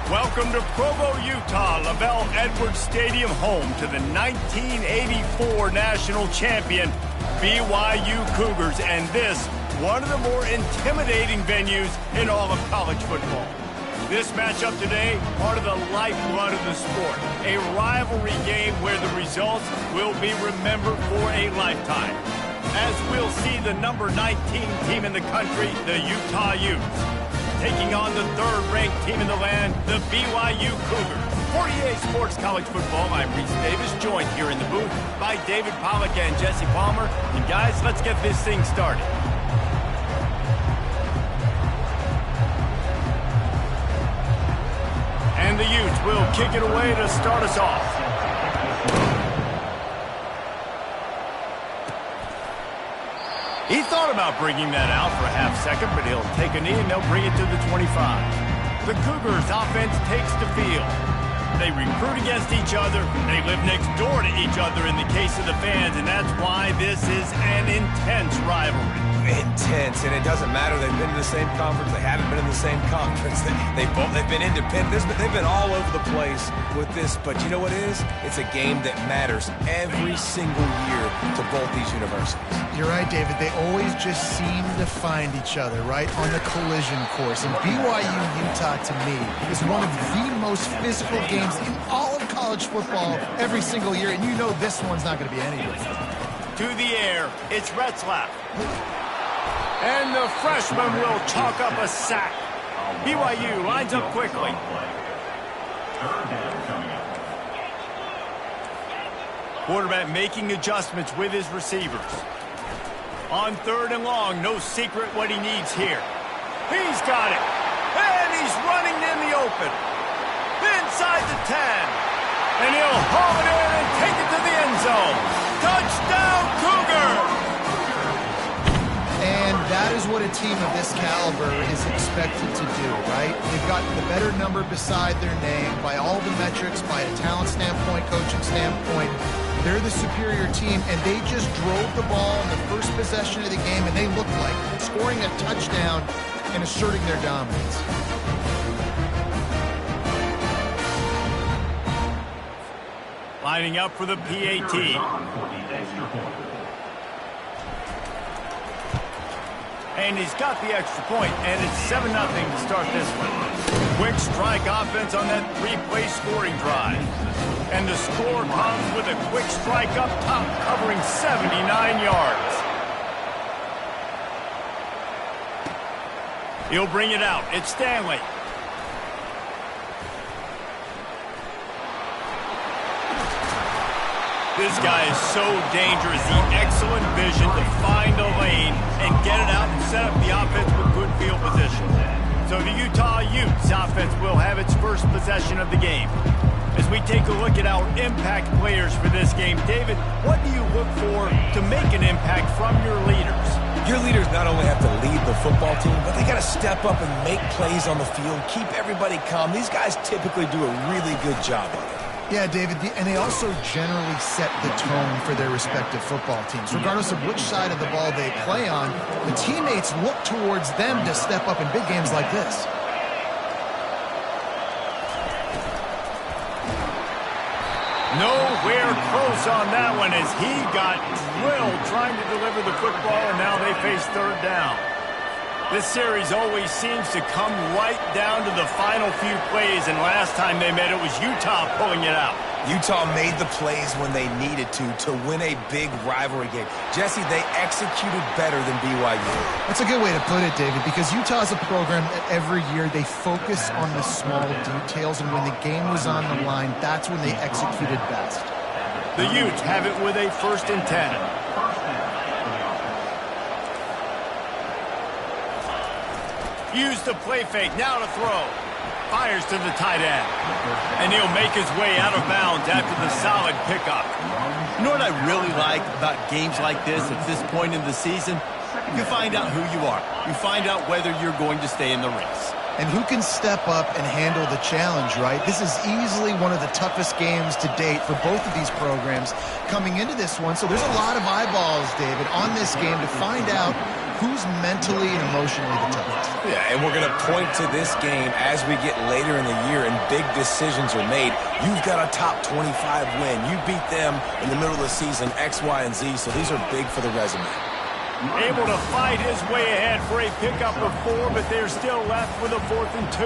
Welcome to Provo, Utah, LaVell Edwards Stadium, home to the 1984 national champion BYU Cougars, and this, one of the more intimidating venues in all of college football. This matchup today, part of the lifeblood of the sport, a rivalry game where the results will be remembered for a lifetime. As we'll see the number 19 team in the country, the Utah Utes, taking on the third-ranked team in the land, the BYU Cougars. For EA Sports College Football, I'm Reese Davis, joined here in the booth by David Pollack and Jesse Palmer. And guys, let's get this thing started. And the Utes will kick it away to start us off. He thought about bringing that out for a half second, but he'll take a knee and they'll bring it to the 25. The Cougars offense takes the field. They recruit against each other. They live next door to each other in the case of the fans, and that's why this is an intense rivalry. Intense, and it doesn't matter. They've been in the same conference. They haven't been in the same conference. They've been independent. They've been all over the place with this. But you know what it is? It's a game that matters every single year to both these universities. You're right, David. They always just seem to find each other, right, on the collision course. And BYU-Utah, to me, is one of the most physical games in all of college football every single year. And you know this one's not going to be any different. To the air, it's Retzlaff. And the freshman will chalk up a sack. BYU lines up quickly. Quarterback making adjustments with his receivers. On third and long, no secret what he needs here. He's got it. And he's running in the open. Inside the 10. And he'll haul it in and take it to the end zone. Touchdown, Cougar! And that is what a team of this caliber is expected to do, right? They've got the better number beside their name by all the metrics, by a talent standpoint, coaching standpoint. They're the superior team, and they just drove the ball in the first possession of the game, and they looked like scoring a touchdown and asserting their dominance. Lining up for the PAT. And he's got the extra point, and it's 7-0 to start this one. Quick strike offense on that three-play scoring drive. And the score comes with a quick strike up top, covering 79 yards. He'll bring it out. It's Stanley. This guy is so dangerous. The excellent vision to find a lane and get it out and set up the offense with good field position. So the Utah Utes offense will have its first possession of the game. As we take a look at our impact players for this game, David, what do you look for to make an impact from your leaders? Your leaders not only have to lead the football team, but they got to step up and make plays on the field, keep everybody calm. These guys typically do a really good job of it. Yeah, David, and they also generally set the tone for their respective football teams. Regardless of which side of the ball they play on, the teammates look towards them to step up in big games like this. Nowhere close on that one as he got drilled trying to deliver the football, and now they face third down. This series always seems to come right down to the final few plays, and last time they met, it was Utah pulling it out. Utah made the plays when they needed to win a big rivalry game. Jesse, they executed better than BYU. That's a good way to put it, David, because Utah's a program that every year they focus on the small details, and when the game was on the line, that's when they executed best. The Utes have it with a 1st and 10. Use the play fake, now to throw. Fires to the tight end. And he'll make his way out of bounds after the solid pickup. You know what I really like about games like this at this point in the season? You find out who you are. You find out whether you're going to stay in the race. and who can step up and handle the challenge, right? This is easily one of the toughest games to date for both of these programs coming into this one. So there's a lot of eyeballs, David, on this game to find out who's mentally and emotionally the toughest. Yeah, and we're going to point to this game as we get later in the year and big decisions are made. You've got a top 25 win. You beat them in the middle of the season, X, Y, and Z, so these are big for the resume. Able to fight his way ahead for a pickup of 4, but they're still left with a 4th and 2.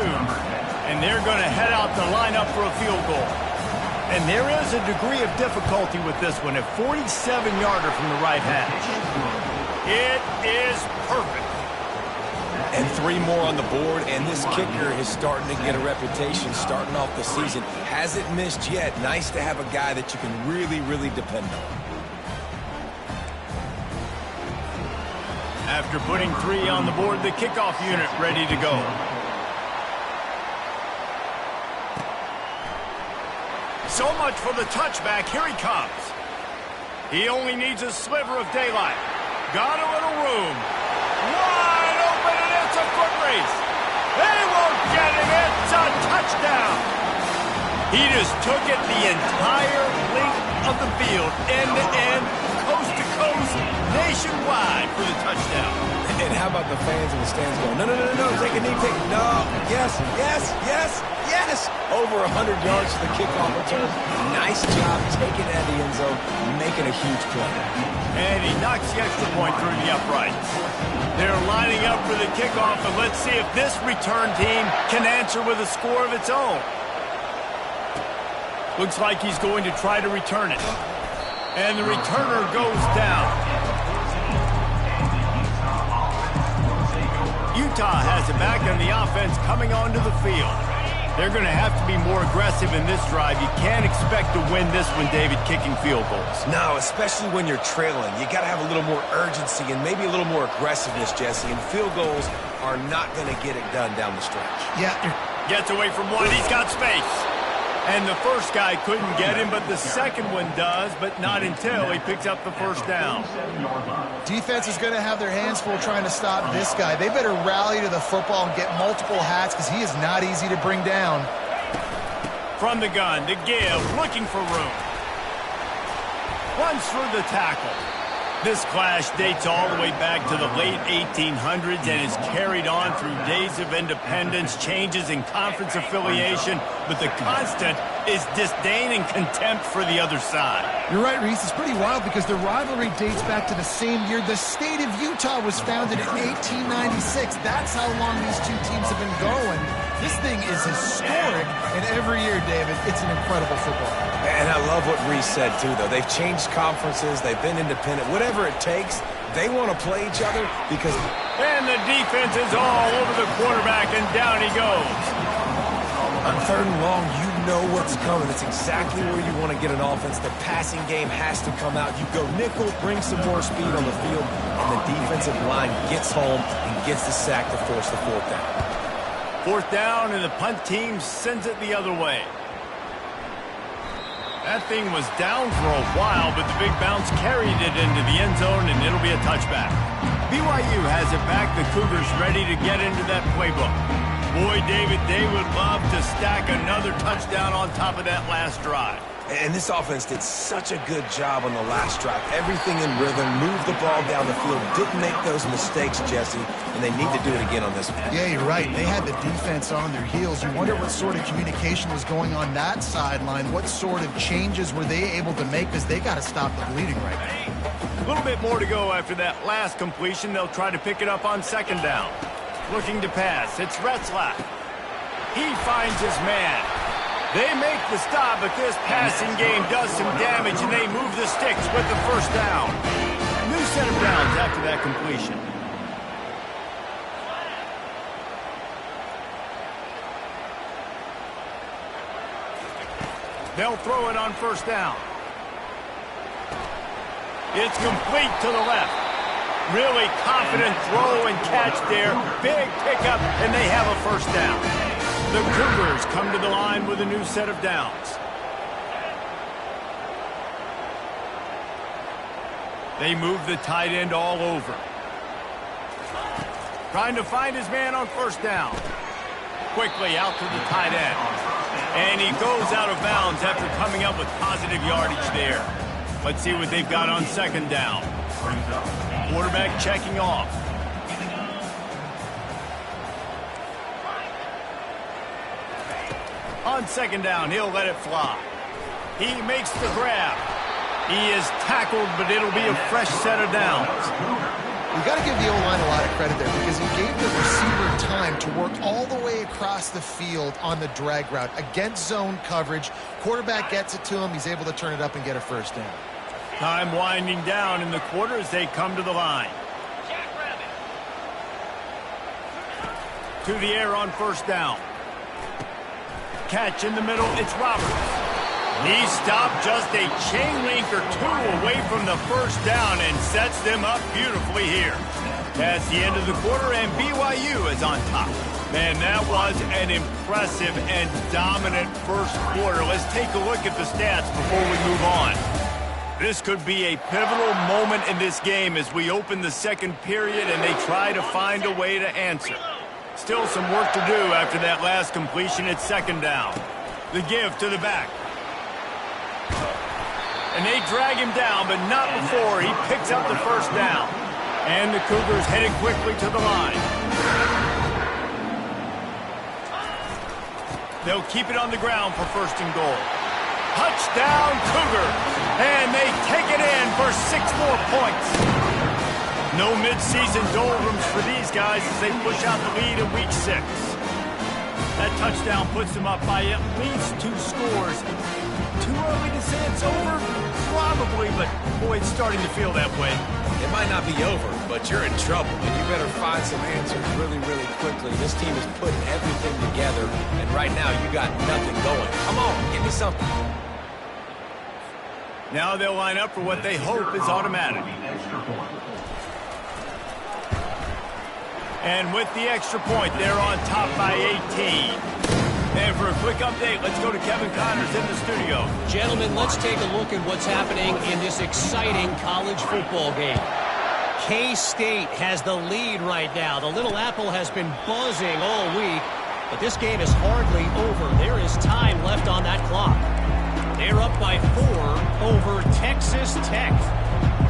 And they're going to head out the lineup for a field goal. And there is a degree of difficulty with this one, a 47-yarder from the right hash. It is perfect. And 3 more on the board, and this kicker is starting to get a reputation starting off the season. Hasn't missed yet. Nice to have a guy that you can really, really depend on. After putting 3 on the board, the kickoff unit ready to go. So much for the touchback. Here he comes. He only needs a sliver of daylight. Got a little room. Wide open, and it's a foot race. They won't get him. It's a touchdown. He just took it the entire length of the field, end to end, coast to coast, nationwide for the touchdown. And how about the fans in the stands going, no, no, no, no, take a knee, take it. No, yes, yes, yes, yes. Over 100 yards to the kickoff return. Nice job taking it out of the end zone, making a huge play. And he knocks the extra point through the uprights. They're lining up for the kickoff, and let's see if this return team can answer with a score of its own. Looks like he's going to try to return it. And the returner goes down. Utah has it back, and the offense coming onto the field. They're going to have to be more aggressive in this drive. You can't expect to win this one, David, kicking field goals. No, especially when you're trailing. You got to have a little more urgency and maybe a little more aggressiveness, Jesse. And field goals are not going to get it done down the stretch. Yeah. Gets away from one. He's got space. And the first guy couldn't get him, but the second one does, but not until he picks up the first down. Defense is going to have their hands full trying to stop this guy. They better rally to the football and get multiple hats because he is not easy to bring down. From the gun, to give, looking for room. Runs through the tackle. This clash dates all the way back to the late 1800s and is carried on through days of independence, changes in conference affiliation, but the constant is disdain and contempt for the other side. You're right, Reese. It's pretty wild because the rivalry dates back to the same year the state of Utah was founded in 1896. That's how long these two teams have been going. This thing is historic, and every year, David, it's an incredible football. And I love what Reese said, too, though. They've changed conferences. They've been independent. Whatever it takes, they want to play each other because... And the defense is all over the quarterback, and down he goes. On 3rd and long, you know what's coming. It's exactly where you want to get an offense. The passing game has to come out. You go nickel, bring some more speed on the field, and the defensive line gets home and gets the sack to force the 4th down. 4th down, and the punt team sends it the other way. That thing was down for a while, but the big bounce carried it into the end zone, and it'll be a touchback. BYU has it back. The Cougars ready to get into that playbook. Boy, David, they would love to stack another touchdown on top of that last drive. And this offense did such a good job on the last drive. Everything in rhythm, moved the ball down the field, didn't make those mistakes, Jesse, and they need to do it again on this one. Yeah, you're right. They had the defense on their heels. You wonder what sort of communication was going on that sideline. What sort of changes were they able to make because they got to stop the bleeding right now. A little bit more to go after that last completion. They'll try to pick it up on 2nd down. Looking to pass. It's Retzlaff. He finds his man. They make the stop, but this passing game does some damage, and they move the sticks with the 1st down. New set of downs after that completion. They'll throw it on 1st down. It's complete to the left. Really confident throw and catch there. Big pickup, and they have a 1st down. The Cougars come to the line with a new set of downs. They move the tight end all over. Trying to find his man on 1st down. Quickly out to the tight end. And he goes out of bounds after coming up with positive yardage there. Let's see what they've got on second down. Quarterback checking off. On second down, he'll let it fly. He makes the grab. He is tackled, but it'll be a fresh set of downs. You got to give the O-line a lot of credit there because he gave the receiver time to work all the way across the field on the drag route against zone coverage. Quarterback gets it to him. He's able to turn it up and get a first down. Time winding down in the quarter as they come to the line. To the air on first down. Catch in the middle. It's Roberts. He stopped just a chain link or two away from the first down and sets them up beautifully here. That's the end of the quarter, and BYU is on top. Man, that was an impressive and dominant first quarter. Let's take a look at the stats before we move on. This could be a pivotal moment in this game as we open the second period and they try to find a way to answer. Still some work to do after that last completion at second down. The give to the back. And they drag him down, but not before he picks up the first down. And the Cougars headed quickly to the line. They'll keep it on the ground for first and goal. Touchdown, Cougars! And they take it in for 6 more points. No midseason doldrums for these guys as they push out the lead in week 6. That touchdown puts them up by at least 2 scores. Too early to say it's over? Probably, but boy, it's starting to feel that way. It might not be over, but you're in trouble, and you better find some answers really, really quickly. This team is putting everything together, and right now you got nothing going. Come on, give me something. Now they'll line up for what they hope is automatic. And with the extra point, they're on top by 18. And for a quick update, let's go to Kevin Connors in the studio. Gentlemen, let's take a look at what's happening in this exciting college football game. K-State has the lead right now. The Little Apple has been buzzing all week, but this game is hardly over. There is time left on that clock. They're up by 4 over Texas Tech.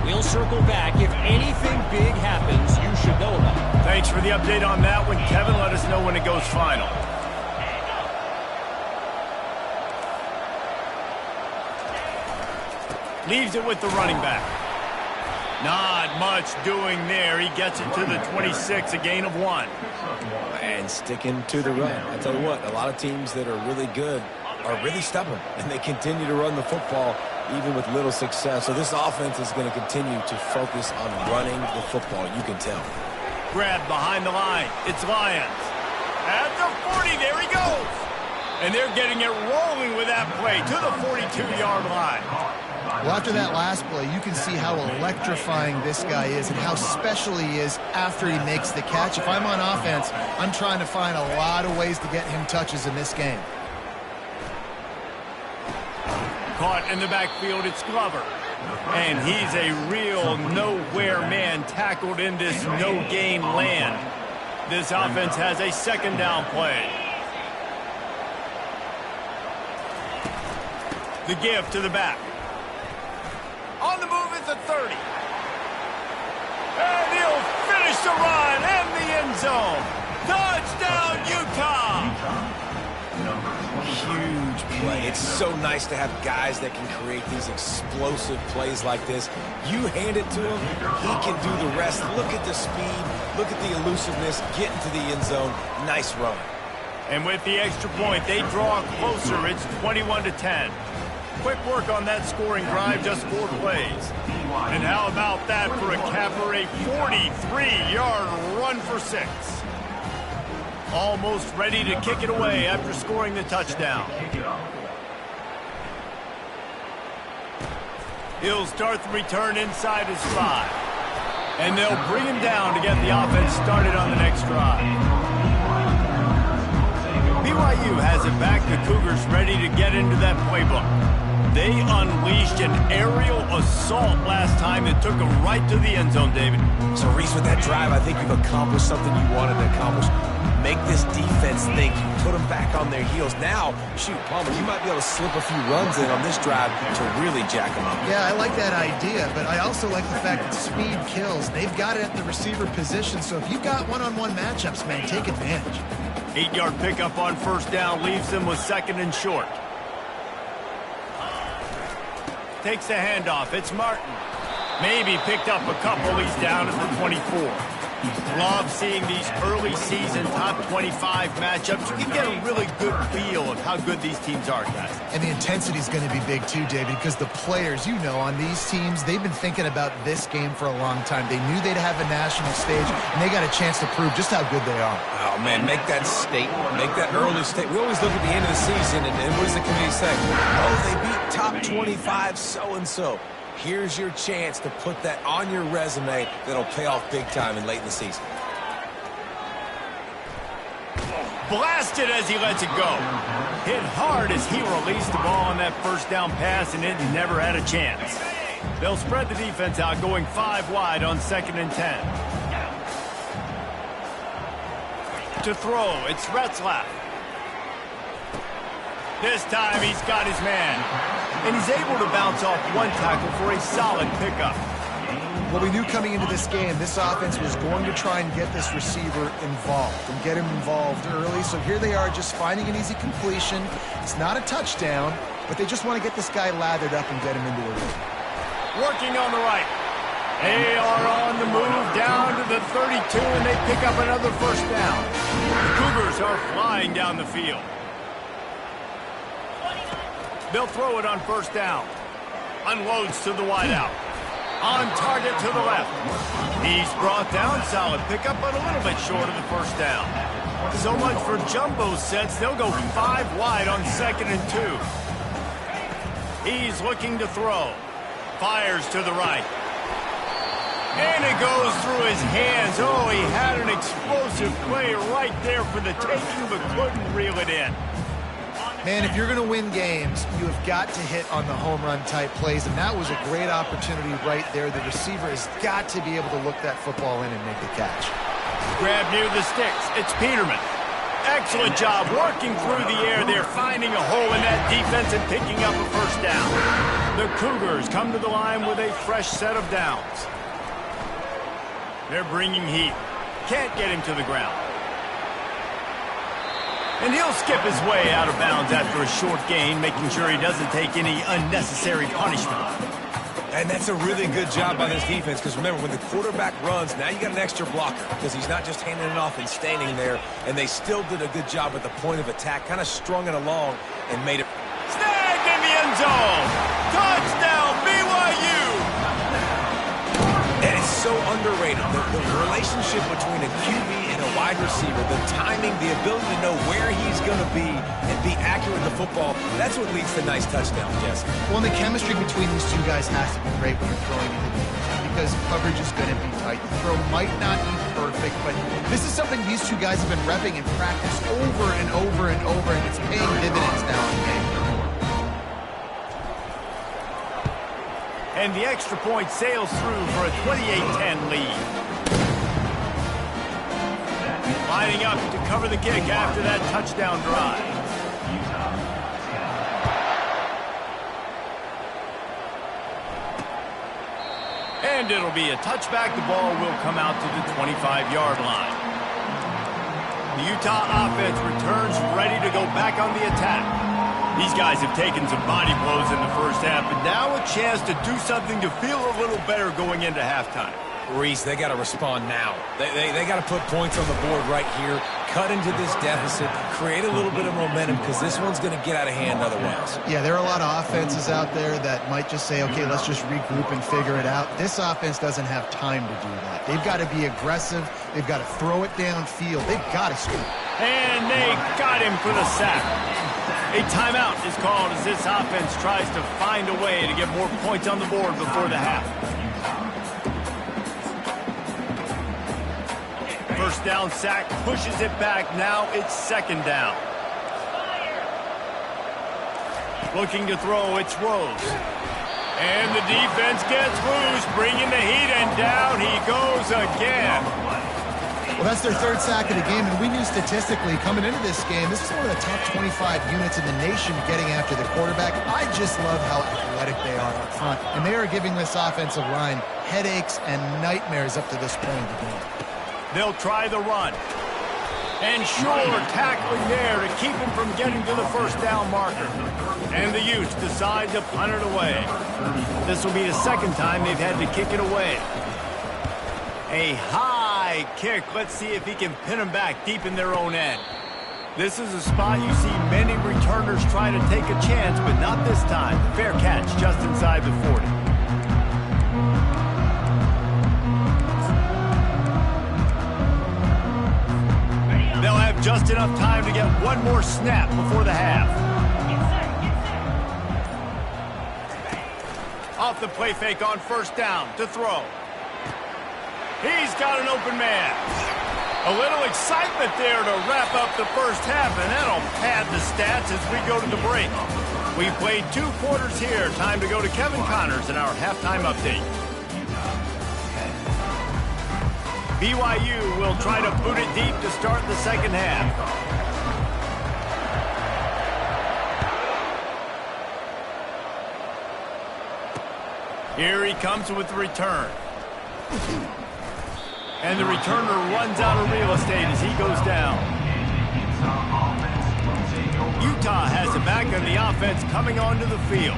We'll circle back. If anything big happens, you should know about it. Thanks for the update on that one, Kevin. Let us know when it goes final. Leaves it with the running back. Not much doing there. He gets it to the 26, a gain of 1. And sticking to the run. I tell you what, a lot of teams that are really good are really stubborn, and they continue to run the football even with little success. So this offense is going to continue to focus on running the football, you can tell. Grab behind the line. It's Lyons. At the 40, there he goes. And they're getting it rolling with that play to the 42-yard line. Well, after that last play, you can see how electrifying this guy is and how special he is after he makes the catch. If I'm on offense, I'm trying to find a lot of ways to get him touches in this game. Caught in the backfield, it's Glover. And he's a real nowhere man tackled in this no-gain land. This offense has a second down play. The give to the back. On the move is the 30. And he'll finish the run and the end zone. Touchdown, Utah! Huge play. It's so nice to have guys that can create these explosive plays like this. You hand it to him, he can do the rest. Look at the speed. Look at the elusiveness. Get into the end zone. Nice run. And with the extra point, they draw closer. It's 21-10. Quick work on that scoring drive, just 4 plays. And how about that for a capper, a 43-yard run for 6. Almost ready to kick it away after scoring the touchdown. He'll start the return inside his 5. And they'll bring him down to get the offense started on the next drive. BYU has it back. The Cougars ready to get into that playbook. They unleashed an aerial assault last time that took them right to the end zone, David. So, Reese, with that drive, I think you've accomplished something you wanted to accomplish. Make this defense think. Put them back on their heels. Now, shoot, Palmer, you might be able to slip a few runs in on this drive to really jack them up. Yeah, I like that idea, but I also like the fact that speed kills. They've got it at the receiver position, so if you've got one-on-one matchups, man, take advantage. 8-yard pickup on first down leaves them with second and short. Takes the handoff. It's Martin. Maybe picked up a couple. He's down at the 24. Love seeing these early season top 25 matchups. You can get a really good feel of how good these teams are, guys. And the intensity is going to be big too, David, because the players, you know, on these teams, they've been thinking about this game for a long time. They knew they'd have a national stage, and they got a chance to prove just how good they are. Oh, man, make that statement. Make that early statement. We always look at the end of the season, and what does the committee say? Oh, they beat top 25 so-and-so. Here's your chance to put that on your resume that'll pay off big time and late in the season. Blasted as he lets it go. Hit hard as he released the ball on that first down pass, and it never had a chance. They'll spread the defense out, going 5 wide on 2nd and 10. To throw, it's Retzlaff. This time he's got his man. And he's able to bounce off one tackle for a solid pickup. Well, we knew coming into this game, this offense was going to try and get this receiver involved and get him involved early. So here they are just finding an easy completion. It's not a touchdown, but they just want to get this guy lathered up and get him into a rhythm. Working on the right. They are on the move down to the 32, and they pick up another first down. The Cougars are flying down the field. They'll throw it on first down. Unloads to the wideout. On target to the left. He's brought down. Solid pickup, but a little bit short of the first down. So much for jumbo sets. They'll go 5 wide on 2nd and 2. He's looking to throw. Fires to the right. And it goes through his hands. Oh, he had an explosive play right there for the taking, but couldn't reel it in. Man, if you're going to win games, you have got to hit on the home run type plays, and that was a great opportunity right there. The receiver has got to be able to look that football in and make the catch. Grab near the sticks. It's Peterman. Excellent job working through the air there, finding a hole in that defense and picking up a first down. The Cougars come to the line with a fresh set of downs. They're bringing heat. Can't get him to the ground. And he'll skip his way out of bounds after a short gain, making sure he doesn't take any unnecessary punishment. And that's a really good job by this defense, because remember, when the quarterback runs, now you got an extra blocker, because he's not just handing it off and standing there, and they still did a good job at the point of attack, kind of strung it along and made it. Snagged in the end zone! Touchdown, BYU! And it's so underrated, the relationship between a QB and a wide receiver, the timing, the ability to know where he's going to be and be accurate with the football, that's what leads to nice touchdowns, Jesse. Well, the chemistry between these two guys has to be great when you're throwing into the defense, because coverage is going to be tight. The throw might not be perfect, but this is something these two guys have been repping in practice over and over and over, and it's paying dividends now in game. And the extra point sails through for a 28-10 lead. Lining up to cover the kick after that touchdown drive. And it'll be a touchback. The ball will come out to the 25-yard line. The Utah offense returns ready to go back on the attack. These guys have taken some body blows in the first half, but now a chance to do something to feel a little better going into halftime. Reese, they got to respond now. They got to put points on the board right here, cut into this deficit, create a little bit of momentum, because this one's going to get out of hand otherwise. Yeah, there are a lot of offenses out there that might just say, okay, let's just regroup and figure it out. This offense doesn't have time to do that. They've got to be aggressive. They've got to throw it downfield. They've got to score. And they got him for the sack. A timeout is called as this offense tries to find a way to get more points on the board before the half. First down sack, pushes it back. Now it's second down. Looking to throw, it's Rose. And the defense gets loose, bringing the heat, and down he goes again. Well, that's their third sack of the game, and we knew statistically coming into this game, this is one of the top 25 units in the nation getting after the quarterback. I just love how athletic they are up front, and they are giving this offensive line headaches and nightmares up to this point of the game. They'll try the run. And Shore tackling there to keep him from getting to the first down marker. And the Utes decide to punt it away. This will be the second time they've had to kick it away. A high kick. Let's see if he can pin them back deep in their own end. This is a spot you see many returners try to take a chance, but not this time. Fair catch just inside the 40. They'll have just enough time to get one more snap before the half. Off the play fake on first down to throw. He's got an open man. A little excitement there to wrap up the first half, and that'll pad the stats as we go to the break. We played 2 quarters here. Time to go to Kevin Connors in our halftime update. BYU will try to boot it deep to start the second half. Here he comes with the return. And the returner runs out of real estate as he goes down. Utah has it back and the offense coming onto the field.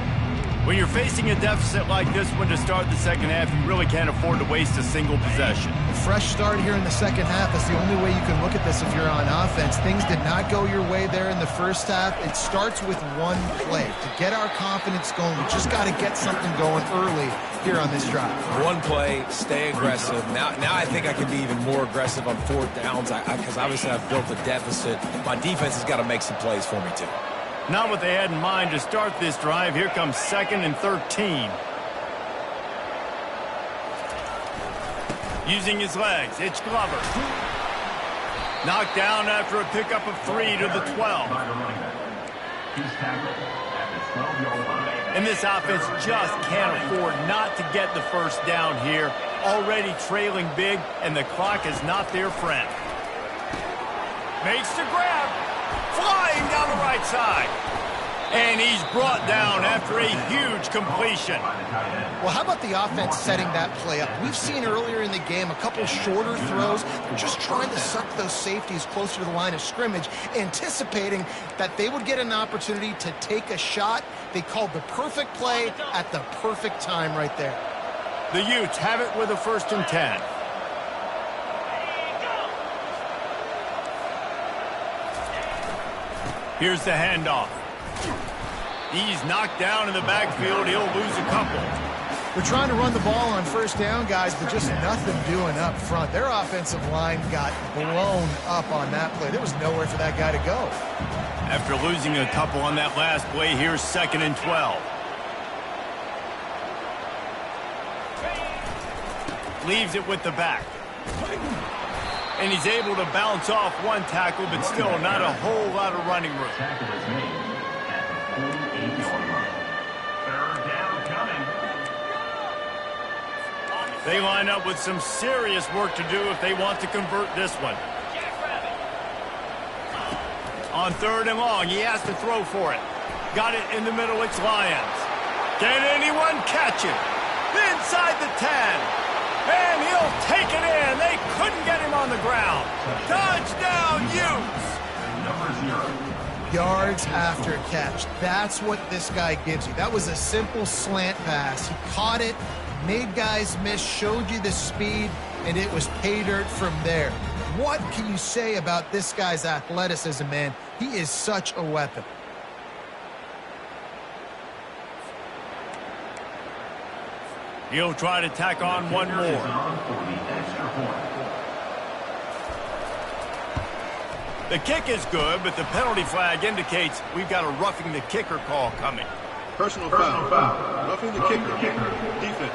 When you're facing a deficit like this one to start the second half, you really can't afford to waste a single possession. Fresh start here in the second half. That's the only way you can look at this if you're on offense. Things did not go your way there in the first half. It starts with one play. To get our confidence going, we just got to get something going early here on this drive. One play, stay aggressive. Now I think I can be even more aggressive on 4th downs because obviously I've built a deficit. My defense has got to make some plays for me too. Not what they had in mind to start this drive. Here comes 2nd and 13. Using his legs, it's Glover. Knocked down after a pickup of 3 to the 12. And this offense just can't afford not to get the first down here. Already trailing big, and the clock is not their friend. Makes the grab. Flying down the right side. And he's brought down after a huge completion. Well, how about the offense setting that play up? We've seen earlier in the game a couple shorter throws. They're just trying to suck those safeties closer to the line of scrimmage, anticipating that they would get an opportunity to take a shot. They called the perfect play at the perfect time right there. The Utes have it with a 1st and 10. Here's the handoff. He's knocked down in the backfield. He'll lose a couple. We're trying to run the ball on first down, guys, but just nothing doing up front. Their offensive line got blown up on that play. There was nowhere for that guy to go. After losing a couple on that last play, here's 2nd and 12. Leaves it with the back. And he's able to bounce off one tackle, but still not a whole lot of running room. They line up with some serious work to do if they want to convert this one. On 3rd and long, he has to throw for it. Got it in the middle, it's Lyons. Can anyone catch it? Inside the 10. And he'll take it in. They couldn't get him on the ground. Touchdown, Utes! Yards after catch. That's what this guy gives you. That was a simple slant pass. He caught it, made guys miss, showed you the speed, and it was pay dirt from there. What can you say about this guy's athleticism, man? He is such a weapon. He'll try to tack on one more. The kick is good, but the penalty flag indicates we've got a roughing the kicker call coming. Personal foul. Roughing the kicker. Defense.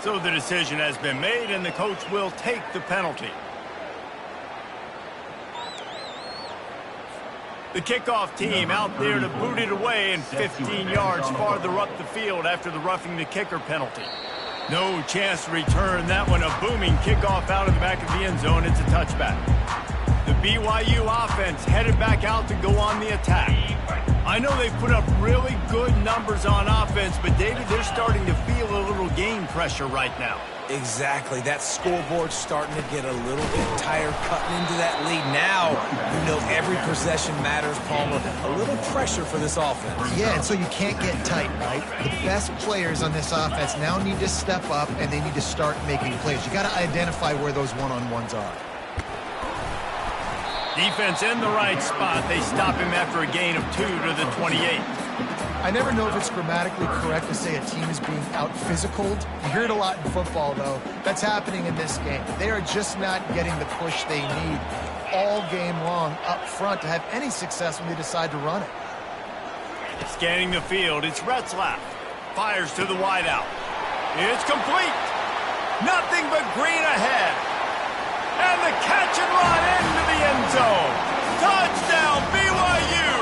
So the decision has been made, and the coach will take the penalty. The kickoff team out there to boot it away and 15 yards farther up the field after the roughing the kicker penalty. No chance to return that one. A booming kickoff out of the back of the end zone. It's a touchback. The BYU offense headed back out to go on the attack. I know they've put up really good numbers on offense, but David, they're starting to feel a little game pressure right now. Exactly. That scoreboard's starting to get a little bit tired cutting into that lead. Now, you know every possession matters, Palmer. A little pressure for this offense. Yeah, and so you can't get tight, right? The best players on this offense now need to step up, and they need to start making plays. You got to identify where those one-on-ones are. Defense in the right spot. They stop him after a gain of 2 to the 28. I never know if it's grammatically correct to say a team is being out-physicaled. You hear it a lot in football, though. That's happening in this game. They are just not getting the push they need all game long up front to have any success when they decide to run it. Scanning the field, it's Retzlaff. Fires to the wideout. It's complete. Nothing but green ahead. And the catch and run into the end zone. Touchdown, BYU!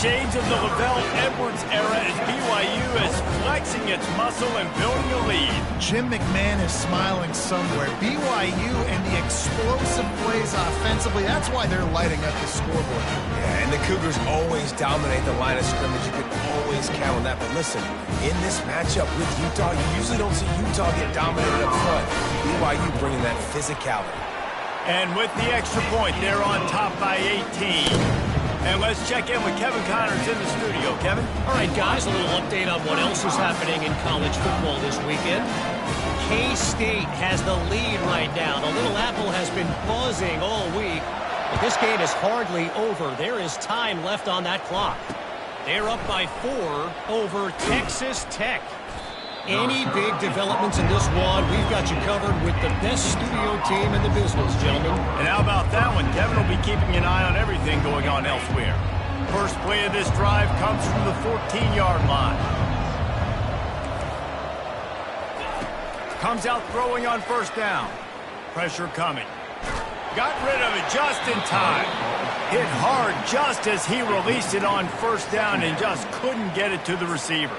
Shades of the Lavelle Edwards era as BYU is flexing its muscle and building a lead. Jim McMahon is smiling somewhere. BYU and the explosive plays offensively, that's why they're lighting up the scoreboard. Yeah, and the Cougars always dominate the line of scrimmage. You can always count on that. But listen, in this matchup with Utah, you usually don't see Utah get dominated up front. BYU bringing that physicality. And with the extra point, they're on top by 18. And let's check in with Kevin Connors in the studio. Kevin? All right, guys, a little update on what else is happening in college football this weekend. K-State has the lead right now. The Little Apple has been buzzing all week, but this game is hardly over. There is time left on that clock. They're up by 4 over Texas Tech. Any big developments in this one, we've got you covered with the best studio team in the business, gentlemen. And how about that one? Kevin will be keeping an eye on everything going on elsewhere. First play of this drive comes from the 14-yard line. Comes out throwing on first down. Pressure coming. Got rid of it just in time. Hit hard just as he released it on first down and just couldn't get it to the receiver.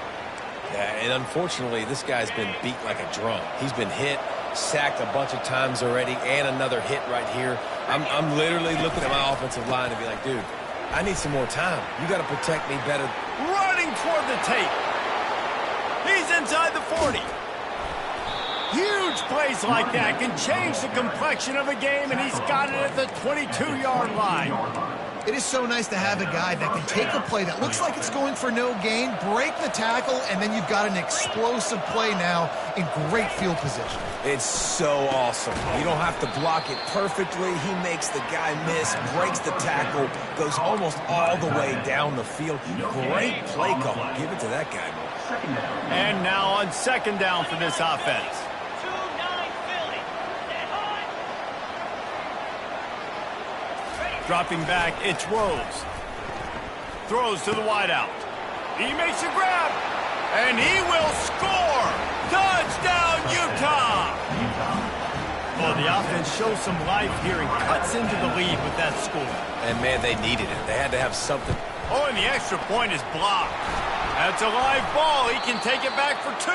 Yeah, and unfortunately, this guy's been beat like a drum. He's been hit, sacked a bunch of times already, and another hit right here. I'm literally looking at my offensive line and be like, dude, I need some more time. You got to protect me better. Running toward the tape. He's inside the 40. Huge plays like that can change the complexion of a game, and he's got it at the 22-yard line. It is so nice to have a guy that can take a play that looks like it's going for no gain, break the tackle, and then you've got an explosive play now in great field position. It's so awesome. You don't have to block it perfectly. He makes the guy miss, breaks the tackle, goes almost all the way down the field. Great play call. Give it to that guy. And now on second down for this offense. Dropping back, it's Rose. Throws to the wideout. He makes a grab, and he will score! Touchdown, Utah! Well, the offense shows some life here and cuts into the lead with that score. And, man, they needed it. They had to have something. Oh, and the extra point is blocked. That's a live ball. He can take it back for 2.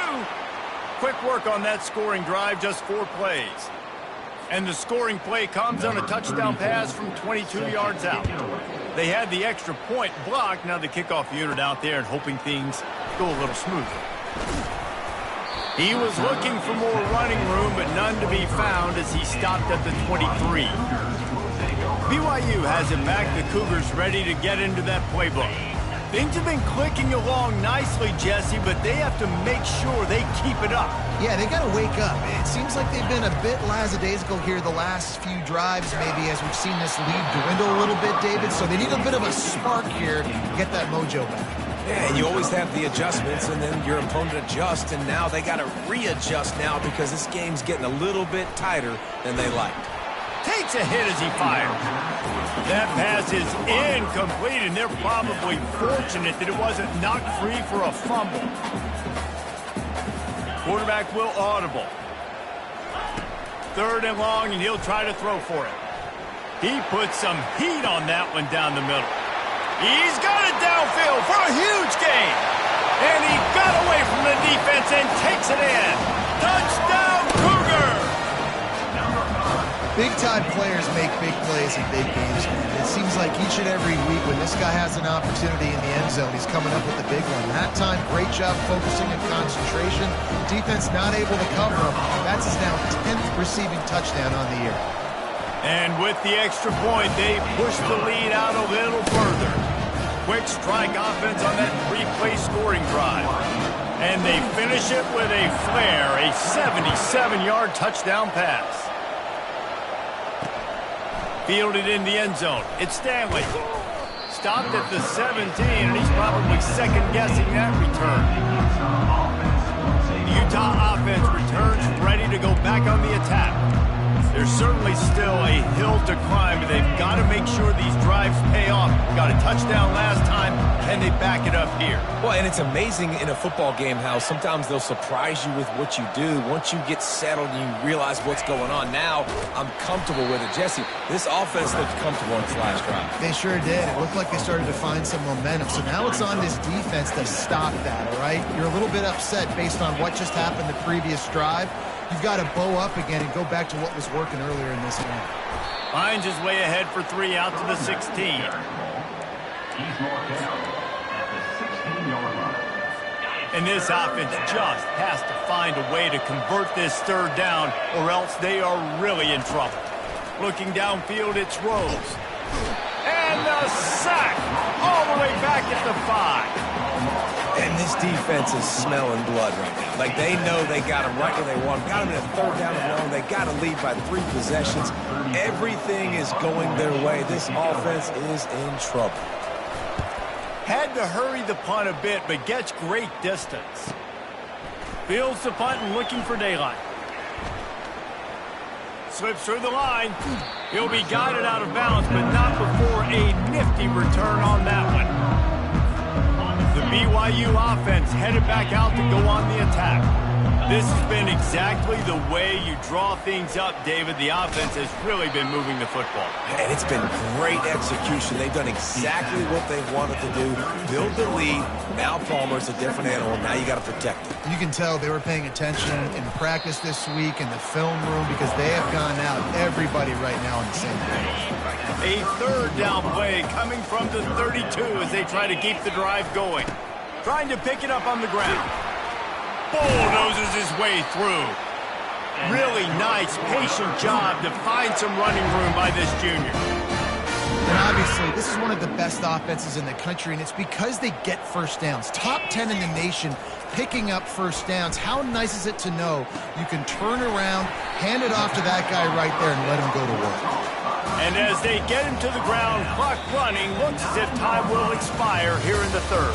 Quick work on that scoring drive, just 4 plays. And the scoring play comes on a touchdown pass from 22 yards out. They had the extra point blocked. Now the kickoff unit out there and hoping things go a little smoother. He was looking for more running room, but none to be found as he stopped at the 23. BYU has it back. The Cougars ready to get into that playbook. Things have been clicking along nicely, Jesse, but they have to make sure they keep it up. Yeah, they got to wake up. It seems like they've been a bit lackadaisical here the last few drives, maybe, as we've seen this lead dwindle a little bit, David. So they need a bit of a spark here to get that mojo back. Yeah, and you always have the adjustments, and then your opponent adjusts, and now they got to readjust now because this game's getting a little bit tighter than they liked. Takes a hit as he fires. That pass is incomplete, and they're probably fortunate that it wasn't knocked free for a fumble. Quarterback will audible. 3rd and long, and he'll try to throw for it. He put some heat on that one down the middle. He's got it downfield for a huge gain. And he got away from the defense and takes it in. Touchdown, Cougar! Big-time players make big plays in big games, man. It seems like each and every week when this guy has an opportunity in the end zone, he's coming up with a big one. That time, great job focusing and concentration. Defense not able to cover him. That's his now 10th receiving touchdown on the year. And with the extra point, they push the lead out a little further. Quick strike offense on that 3-play scoring drive. And they finish it with a flair, a 77-yard touchdown pass. Fielded in the end zone. It's Stanley. Stopped at the 17, and he's probably second-guessing that return. The Utah offense returns ready to go back on the attack. There's certainly still a hill to climb, but they've got to make sure these drives pay off. Got a touchdown last time. Can they back it up here? Well, and it's amazing in a football game how sometimes they'll surprise you with what you do. Once you get settled and you realize what's going on, now I'm comfortable with it. Jesse, this offense looked comfortable on its last drive. They sure did. It looked like they started to find some momentum. So now it's on this defense to stop that, all right? You're a little bit upset based on what just happened the previous drive. You've got to bow up again and go back to what was working earlier in this game. Finds his way ahead for 3 out to the 16. He's marked down at the 16-yard line. And this offense just has to find a way to convert this third down, or else they are really in trouble. Looking downfield, it's Rose. And the sack all the way back at the 5. And this defense is smelling blood right now. Like, they know they got him right where they want him. Got him in a third down and long. They got to lead by 3 possessions. Everything is going their way. This offense is in trouble. Had to hurry the punt a bit, but gets great distance. Fields the punt and looking for daylight. Slips through the line. He'll be guided out of bounds, but not before a nifty return on that one. The BYU offense headed back out to go on the attack. This has been exactly the way you draw things up, David. The offense has really been moving the football. And it's been great execution. They've done exactly what they wanted to do. Build the lead. Now Palmer's a different animal. Now you got to protect it. You can tell they were paying attention in practice this week in the film room because they have gone out, everybody right now on the same page. A third down play coming from the 32 as they try to keep the drive going. Trying to pick it up on the ground. Bulldozes his way through. Really nice, patient job to find some running room by this junior. And obviously, this is one of the best offenses in the country, and it's because they get first downs. Top 10 in the nation picking up first downs. How nice is it to know you can turn around, hand it off to that guy right there, and let him go to work. And as they get him to the ground, clock running, looks as if time will expire here in the third.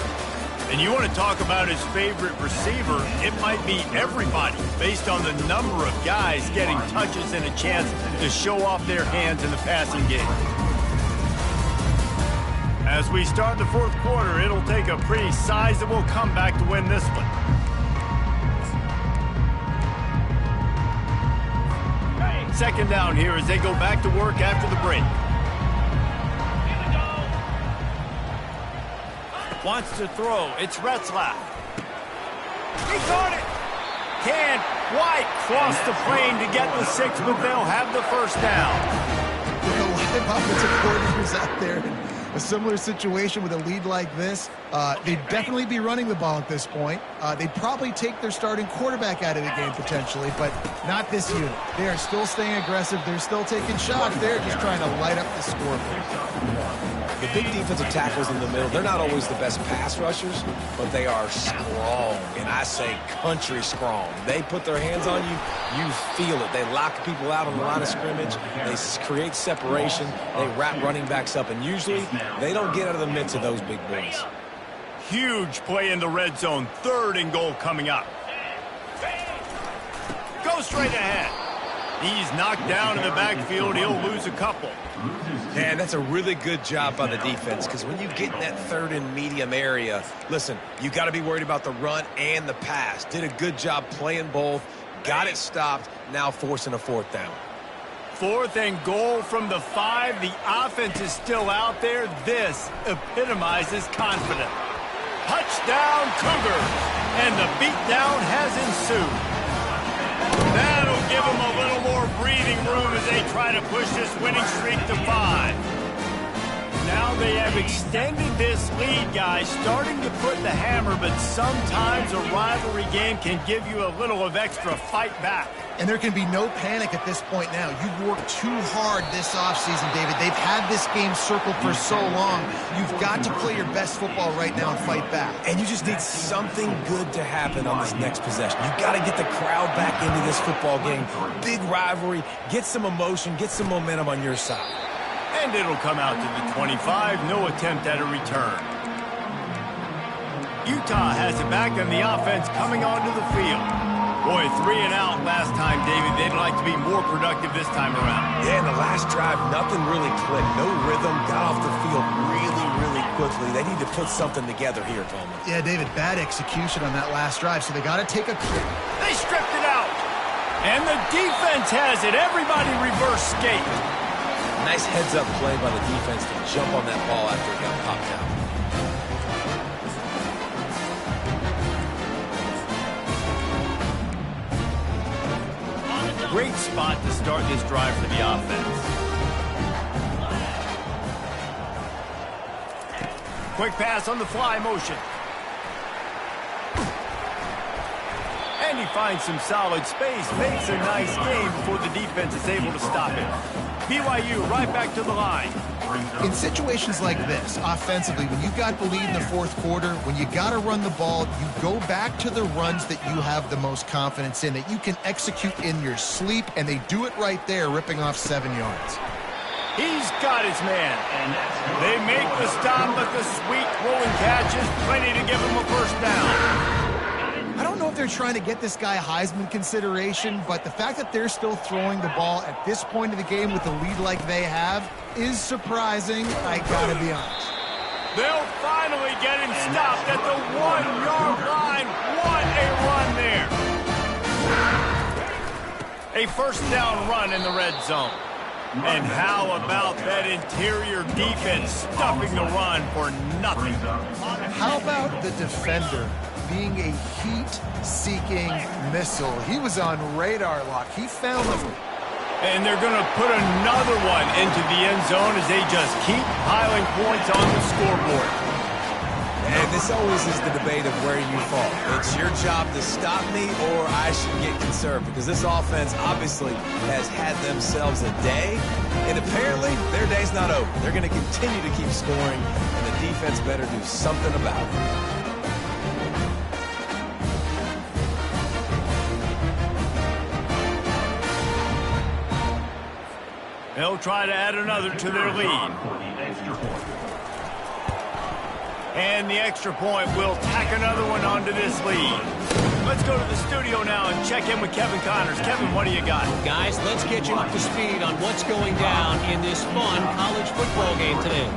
And you want to talk about his favorite receiver, it might be everybody, based on the number of guys getting touches and a chance to show off their hands in the passing game. As we start the fourth quarter, it'll take a pretty sizable comeback to win this one. Second down here as they go back to work after the break. Wants to throw. It's Retzlaff. He caught it. Can White cross the plane to get the 6, but they'll have the first down. With a lot of offensive coordinators out there in a similar situation with a lead like this, they'd definitely be running the ball at this point. They'd probably take their starting quarterback out of the game potentially, but not this unit. They are still staying aggressive. They're still taking shots. They're just trying to light up the scoreboard. The big defensive tackles in the middle, they're not always the best pass rushers, but they are strong, and I say country strong. They put their hands on you, you feel it. They lock people out on the line of scrimmage. They create separation. They wrap running backs up, and usually they don't get out of the midst of those big boys. Huge play in the red zone. 3rd and goal coming up. Go straight ahead. He's knocked down in the backfield. He'll lose a couple. Man, that's a really good job by the defense, because when you get in that 3rd and medium area, listen, you got to be worried about the run and the pass. Did a good job playing both, got it stopped, now forcing a 4th down. 4th and goal from the 5. The offense is still out there. This epitomizes confidence. Touchdown, Cougars! And the beatdown has ensued. That'll give them a little more breathing room as they try to push this winning streak to 5. Now they have extended this lead, guys, starting to put the hammer, but sometimes a rivalry game can give you a little of extra fight back. And there can be no panic at this point now. You've worked too hard this offseason, David. They've had this game circled for so long. You've got to play your best football right now and fight back. And you just need something good to happen on this next possession. You got to get the crowd back into this football game. Big rivalry. Get some emotion. Get some momentum on your side. And it'll come out to the 25. No attempt at a return. Utah has it back, and the offense coming onto the field. Boy, 3 and out last time, David. They'd like to be more productive this time around. Yeah, in the last drive, nothing really clicked. No rhythm. Got off the field really, really quickly. They need to put something together here, Coleman. Yeah, David, bad execution on that last drive, so they got to take a... They stripped it out. And the defense has it. Everybody reverse skate. Nice heads-up play by the defense to jump on that ball after it got popped out. Great spot to start this drive for the offense. Quick pass on the fly motion. And he finds some solid space, makes a nice game before the defense is able to stop it. BYU right back to the line. In situations like this, offensively, when you got the lead in the 4th quarter, when you got to run the ball, you go back to the runs that you have the most confidence in, that you can execute in your sleep, and they do it right there, ripping off 7 yards. He's got his man. They make the stop, but the sweet rolling catch is plenty to give him a first down. I don't know if they're trying to get this guy Heisman consideration, but the fact that they're still throwing the ball at this point of the game with a lead like they have is surprising, I gotta be honest. They'll finally get him stopped at the 1-yard line. What a run there. A first down run in the red zone. And how about that interior defense stuffing the run for nothing? How about the defender being a heat-seeking missile? He was on radar lock. He found them. And they're going to put another one into the end zone as they just keep piling points on the scoreboard. And this always is the debate of where you fall. It's your job to stop me or I should get conserved, because this offense obviously has had themselves a day, and apparently their day's not over. They're going to continue to keep scoring, and the defense better do something about it. They'll try to add another to their lead. And the extra point will tack another one onto this lead. Let's go to the studio now and check in with Kevin Connors. Kevin, what do you got? Guys, let's get you up to speed on what's going down in this fun college football game today.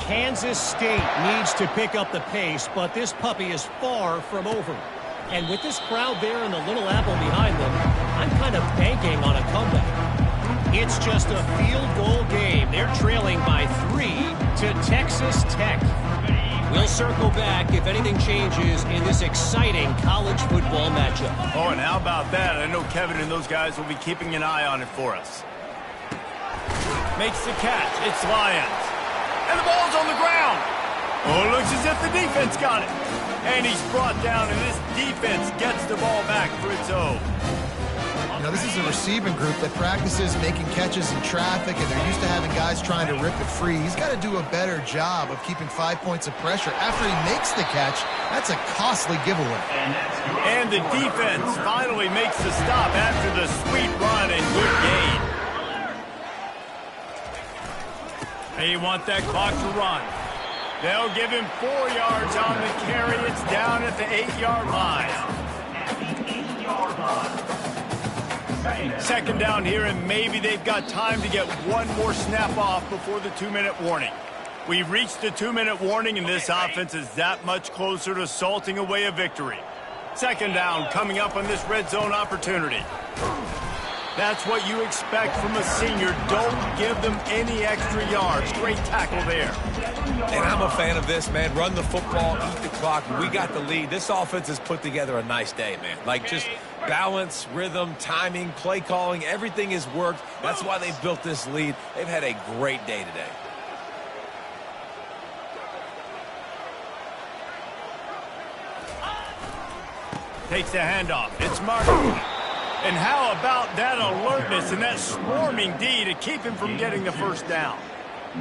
Kansas State needs to pick up the pace, but this puppy is far from over. And with this crowd there and the Little Apple behind them, I'm kind of banking on a comeback. It's just a field goal game. They're trailing by 3 to Texas Tech. We'll circle back if anything changes in this exciting college football matchup. Oh, and how about that? I know Kevin and those guys will be keeping an eye on it for us. Makes the catch. It's Lyons. And the ball's on the ground. Oh, it looks as if the defense got it. And he's brought down, and this defense gets the ball back for its own. Now, this is a receiving group that practices making catches in traffic, and they're used to having guys trying to rip it free. He's got to do a better job of keeping 5 points of pressure. After he makes the catch, that's a costly giveaway. And the defense finally makes the stop after the sweet run and good gain. They want that clock to run. They'll give him 4 yards on the carry. It's down at the 8-yard line. Second down here, and maybe they've got time to get one more snap off before the 2-minute warning. We've reached the 2-minute warning, and this offense is that much closer to salting away a victory. Second down coming up on this red zone opportunity. That's what you expect from a senior. Don't give them any extra yards. Great tackle there. And I'm a fan of this, man. Run the football, eat the clock. We got the lead. This offense has put together a nice day, man. Like, just balance, rhythm, timing, play calling, everything has worked. That's why they've built this lead. They've had a great day today. Takes the handoff. It's Martin. And how about that alertness and that swarming D to keep him from getting the first down?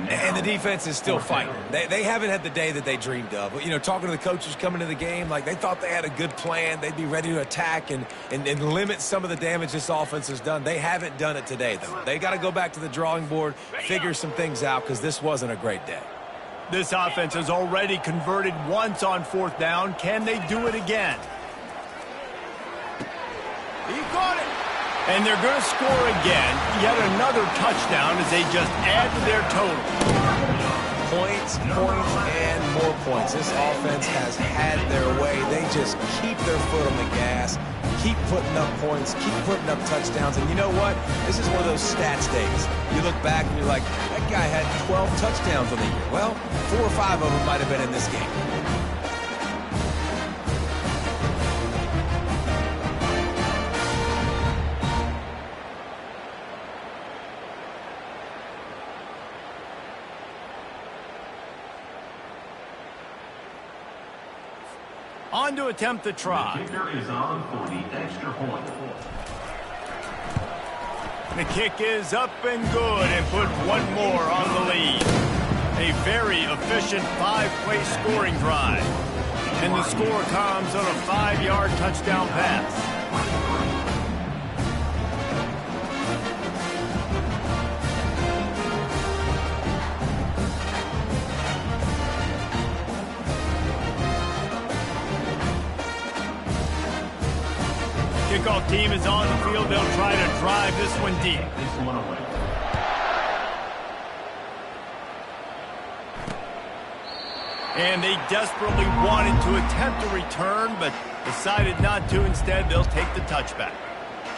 And the defense is still fighting. They haven't had the day that they dreamed of. But, you know, talking to the coaches coming to the game, like, they thought they had a good plan. They'd be ready to attack and limit some of the damage this offense has done. They haven't done it today, though. They got to go back to the drawing board, figure some things out, because this wasn't a great day. This offense has already converted once on fourth down. Can they do it again? He caught it. And they're going to score again. Yet another touchdown as they just add to their total. Points, and more points. This offense has had their way. They just keep their foot on the gas, keep putting up points, keep putting up touchdowns. And you know what? This is one of those stats days. You look back and you're like, that guy had 12 touchdowns on the year. Well, 4 or 5 of them might have been in this game. On to attempt the try. The kicker is on for the extra point. The kick is up and good and put one more on the lead. A very efficient 5-play scoring drive. And the score comes on a 5-yard touchdown pass. Kickoff team is on the field. They'll try to drive this one deep. This one away. And they desperately wanted to attempt a return, but decided not to. Instead, they'll take the touchback.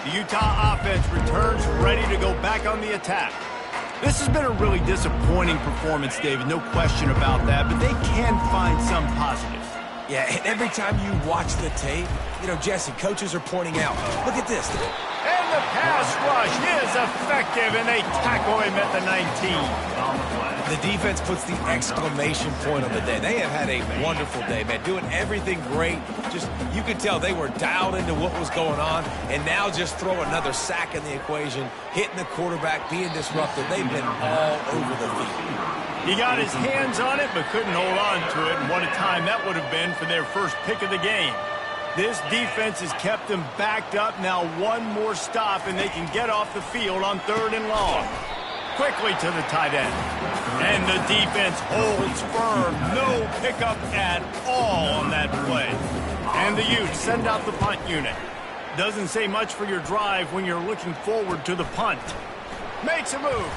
The Utah offense returns ready to go back on the attack. This has been a really disappointing performance, David. No question about that, but they can find some positives. Yeah, and every time you watch the tape, you know, Jesse, coaches are pointing out, look at this. And the pass rush is effective, and they tackle him at the 19. The defense puts the exclamation point on the day. They have had a wonderful day, man, doing everything great. Just, you could tell they were dialed into what was going on, and now just throw another sack in the equation, hitting the quarterback, being disruptive. They've been all over the field. He got his hands on it, but couldn't hold on to it, and what a time that would have been for their first pick of the game. This defense has kept them backed up. Now one more stop, and they can get off the field on 3rd and long. Quickly to the tight end. And the defense holds firm. No pickup at all on that play. And the Utes send out the punt unit. Doesn't say much for your drive when you're looking forward to the punt. Makes a move.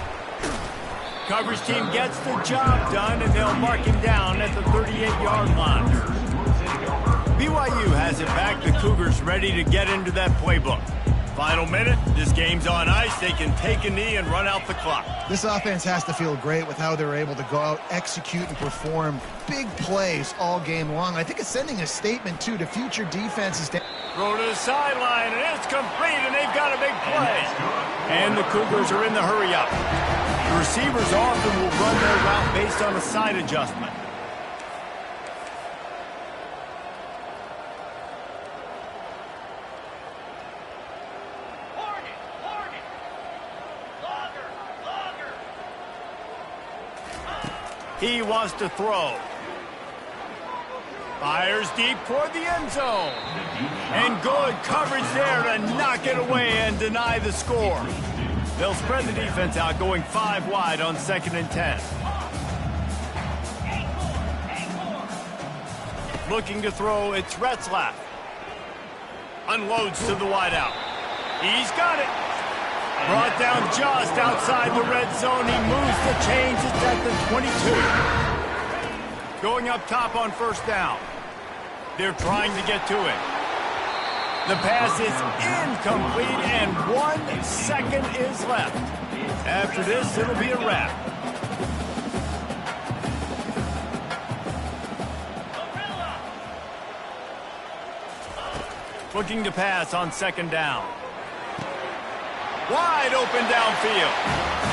Coverage team gets the job done, and they'll mark him down at the 38-yard line. BYU has it back. The Cougars ready to get into that playbook. Final minute. This game's on ice. They can take a knee and run out the clock. This offense has to feel great with how they're able to go out, execute, and perform big plays all game long. I think it's sending a statement, too, to future defenses. Throw to the sideline, and it's complete, and they've got a big play. And the Cougars are in the hurry-up. The receivers often will run their route based on a side adjustment. He wants to throw. Fires deep toward the end zone. And good coverage there to knock it away and deny the score. They'll spread the defense out, going 5 wide on 2nd and 10. Looking to throw, it's Retzlaff. Unloads to the wideout. He's got it. Brought down just outside the red zone. He moves the chains. It's at the 22. Going up top on 1st down. They're trying to get to it. The pass is incomplete, and 1 second is left. After this, it'll be a wrap. Looking to pass on second down. Wide open downfield.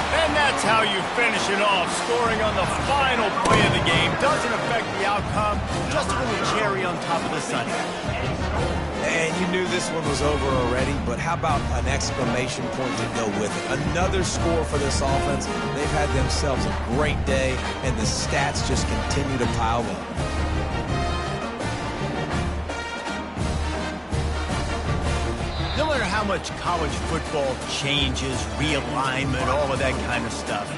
And that's how you finish it off, scoring on the final play of the game. Doesn't affect the outcome, just a little cherry on top of the sundae. And you knew this one was over already, but how about an exclamation point to go with it? Another score for this offense. They've had themselves a great day, and the stats just continue to pile up. No matter how much college football changes, realignment, all of that kind of stuff,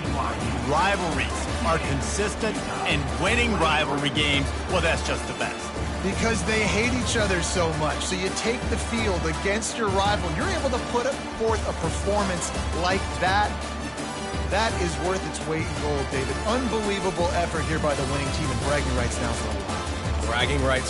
rivalries are consistent, and winning rivalry games, well, that's just the best. Because they hate each other so much. So you take the field against your rival. You're able to put forth a performance like that. That is worth its weight in gold, David. Unbelievable effort here by the winning team, and bragging rights now for a while. Bragging rights